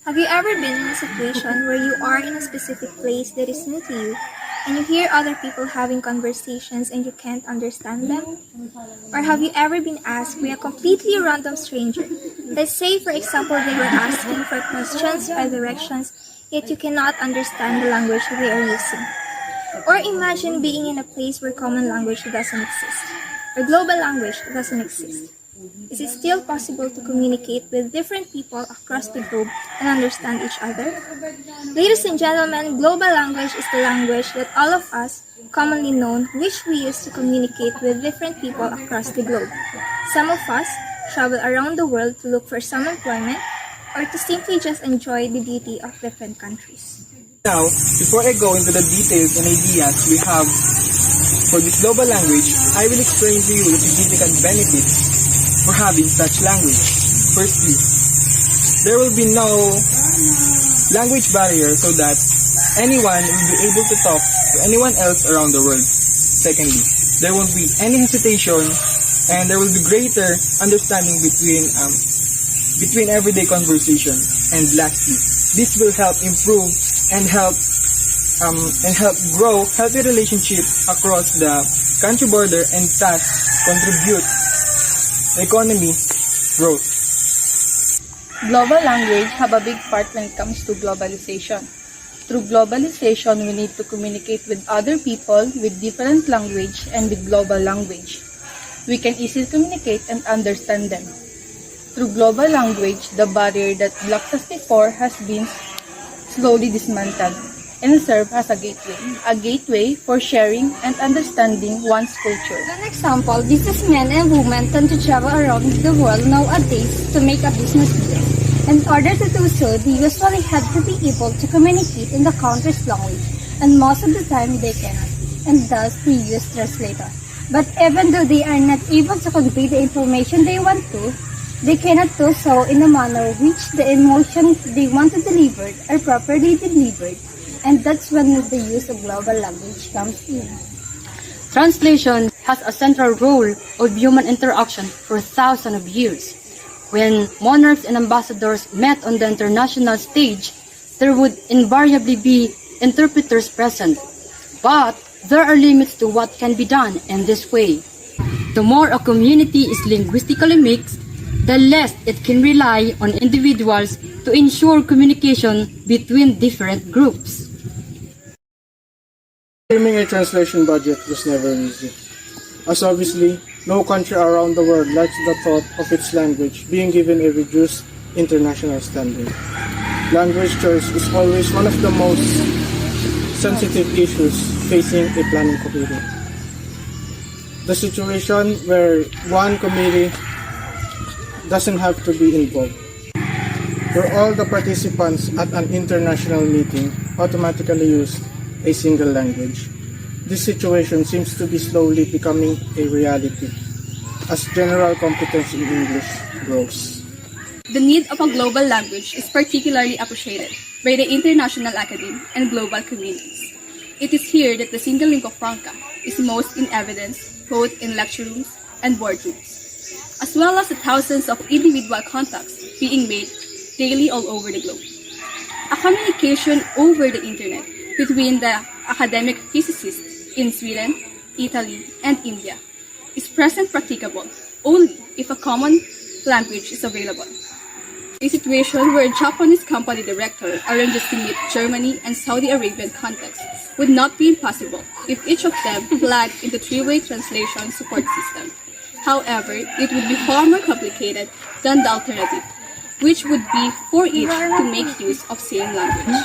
Have you ever been in a situation where you are in a specific place that is new to you and you hear other people having conversations and you can't understand them? Or have you ever been asked by a completely random stranger? Let's say, for example, they were asking for questions or directions, yet you cannot understand the language they are using. Or imagine being in a place where common language doesn't exist, or global language doesn't exist. Is it still possible to communicate with different people across the globe and understand each other? Ladies and gentlemen, global language is the language that all of us commonly known which we use to communicate with different people across the globe. Some of us travel around the world to look for some employment or to simply just enjoy the beauty of different countries. Now, before I go into the details and ideas we have for this global language, I will explain to you the significant benefits for having such language. Firstly, there will be no language barrier so that anyone will be able to talk to anyone else around the world. Secondly, there won't be any hesitation and there will be greater understanding between everyday conversation. And lastly, this will help improve and help grow healthy relationship across the country border and thus contribute economy growth. Global language have a big part when it comes to globalization. Through globalization, we need to communicate with other people with different language and with global language. We can easily communicate and understand them. Through global language, the barrier that blocks us before has been slowly dismantled and serve as a gateway for sharing and understanding one's culture. As an example, businessmen and women tend to travel around the world nowadays to make a business deal. In order to do so, they usually have to be able to communicate in the country's language, and most of the time they cannot, and thus we use translator. But even though they are not able to convey the information they want to, they cannot do so in a manner which the emotions they want to deliver are properly delivered, and that's when the use of global language comes in. Translation has a central role of human interaction for thousands of years. When monarchs and ambassadors met on the international stage, there would invariably be interpreters present. But there are limits to what can be done in this way. The more a community is linguistically mixed, the less it can rely on individuals to ensure communication between different groups. Aiming a translation budget was never easy, as obviously, no country around the world likes the thought of its language being given a reduced international standing. Language choice is always one of the most sensitive issues facing a planning committee. The situation where one committee doesn't have to be involved, where all the participants at an international meeting automatically use a single language. This situation seems to be slowly becoming a reality as general competence in English grows. The need of a global language is particularly appreciated by the international academy and global communities. It is here that the single lingua franca is most in evidence both in lecture rooms and boardrooms, as well as the thousands of individual contacts being made daily all over the globe. A communication over the internet between the academic physicists in Sweden, Italy, and India is present practicable only if a common language is available. A situation where a Japanese company director arranges to meet Germany and Saudi Arabian contacts would not be impossible if each of them flagged into three-way translation support system. However, it would be far more complicated than the alternative, which would be for each to make use of same language.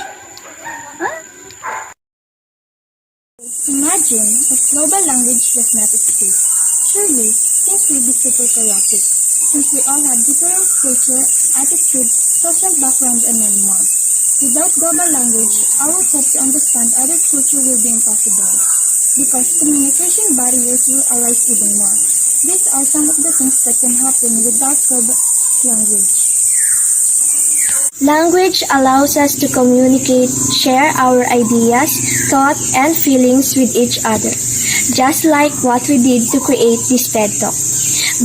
Imagine if global language does not exist. Surely, things will be super chaotic, since we all have different culture, attitude, social background, and many more. Without global language, our hope to understand other culture will be impossible, because communication barriers will arise even more. These are some of the things that can happen without global language. Language allows us to communicate, share our ideas, thoughts, and feelings with each other, just like what we did to create this TED Talk.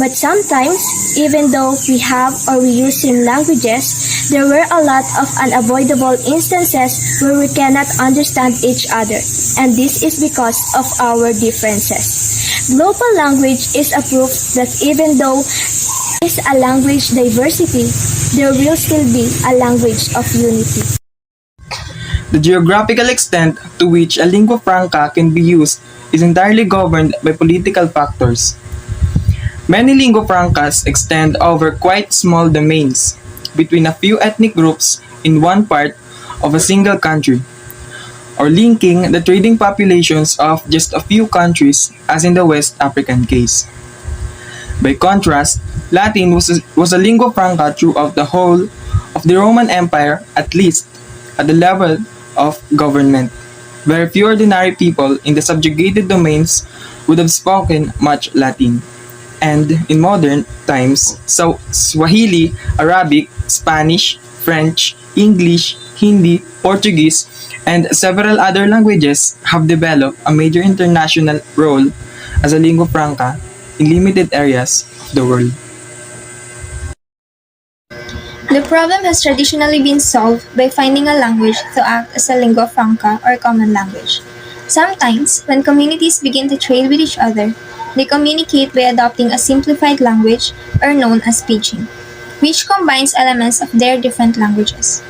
But sometimes, even though we have or we use same languages, there were a lot of unavoidable instances where we cannot understand each other, and this is because of our differences. Global language is a proof that even though there is a language diversity, there will still be a language of unity. The geographical extent to which a lingua franca can be used is entirely governed by political factors. Many lingua francas extend over quite small domains between a few ethnic groups in one part of a single country, or linking the trading populations of just a few countries as in the West African case. By contrast, Latin was a lingua franca throughout the whole of the Roman Empire, at least at the level of government. Very few ordinary people in the subjugated domains would have spoken much Latin. And in modern times, so Swahili, Arabic, Spanish, French, English, Hindi, Portuguese, and several other languages have developed a major international role as a lingua franca in limited areas of the world. The problem has traditionally been solved by finding a language to act as a lingua franca or common language. Sometimes, when communities begin to trade with each other, they communicate by adopting a simplified language or known as pidgin, which combines elements of their different languages.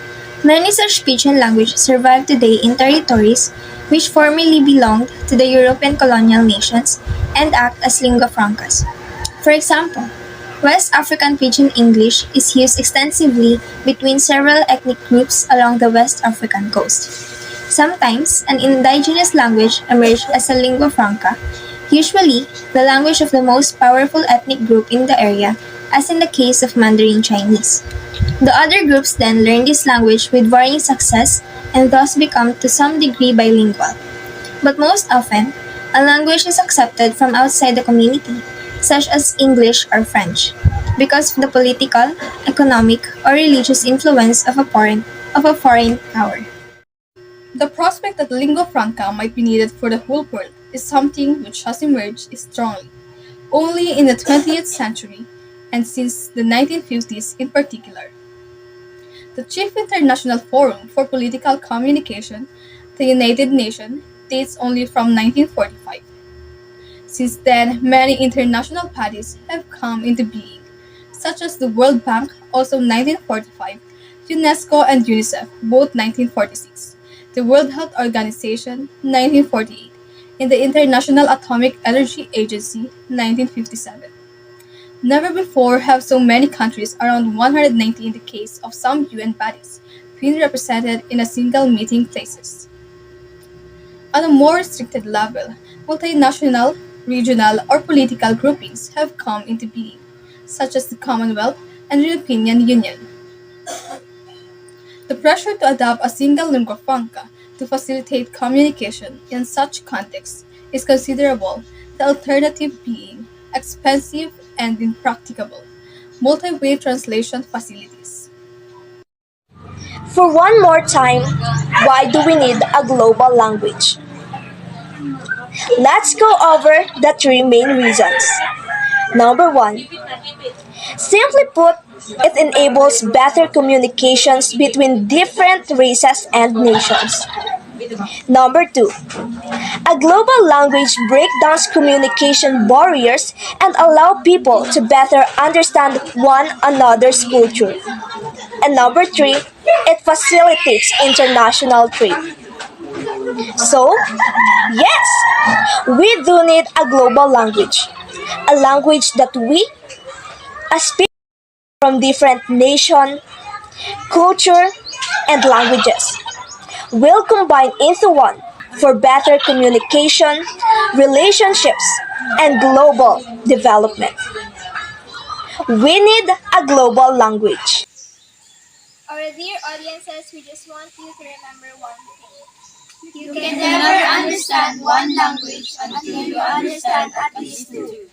Many such pidgin languages survive today in territories which formerly belonged to the European colonial nations and act as lingua francas. For example, West African Pidgin English is used extensively between several ethnic groups along the West African coast. Sometimes, an indigenous language emerged as a lingua franca, usually the language of the most powerful ethnic group in the area, as in the case of Mandarin Chinese. The other groups then learn this language with varying success and thus become to some degree bilingual. But most often, a language is accepted from outside the community, such as English or French, because of the political, economic, or religious influence of a foreign power. The prospect that lingua franca might be needed for the whole world is something which has emerged strongly only in the 20th century and since the 1950s in particular. The Chief International Forum for Political Communication, the United Nations, dates only from 1945. Since then, many international bodies have come into being, such as the World Bank, also 1945, UNESCO and UNICEF, both 1946, the World Health Organization, 1948, and the International Atomic Energy Agency, 1957. Never before have so many countries, around 190 in the case of some UN bodies, been represented in a single meeting places. On a more restricted level, multinational, regional, or political groupings have come into being, such as the Commonwealth and European Union. The pressure to adopt a single lingua franca to facilitate communication in such contexts is considerable, the alternative being expensive and impracticable multi-way translation facilities. For one more time, why do we need a global language? Let's go over the three main reasons. Number one, simply put, it enables better communications between different races and nations. Number two, a global language breaks down communication barriers and allow people to better understand one another's culture. And number three, it facilitates international trade. So, yes, we do need a global language. A language that we, as people from different nations, culture, and languages, will combine into one for better communication, relationships, and global development. We need a global language. Our dear audiences, we just want you to remember one thing. You can never understand one language until you understand at least two.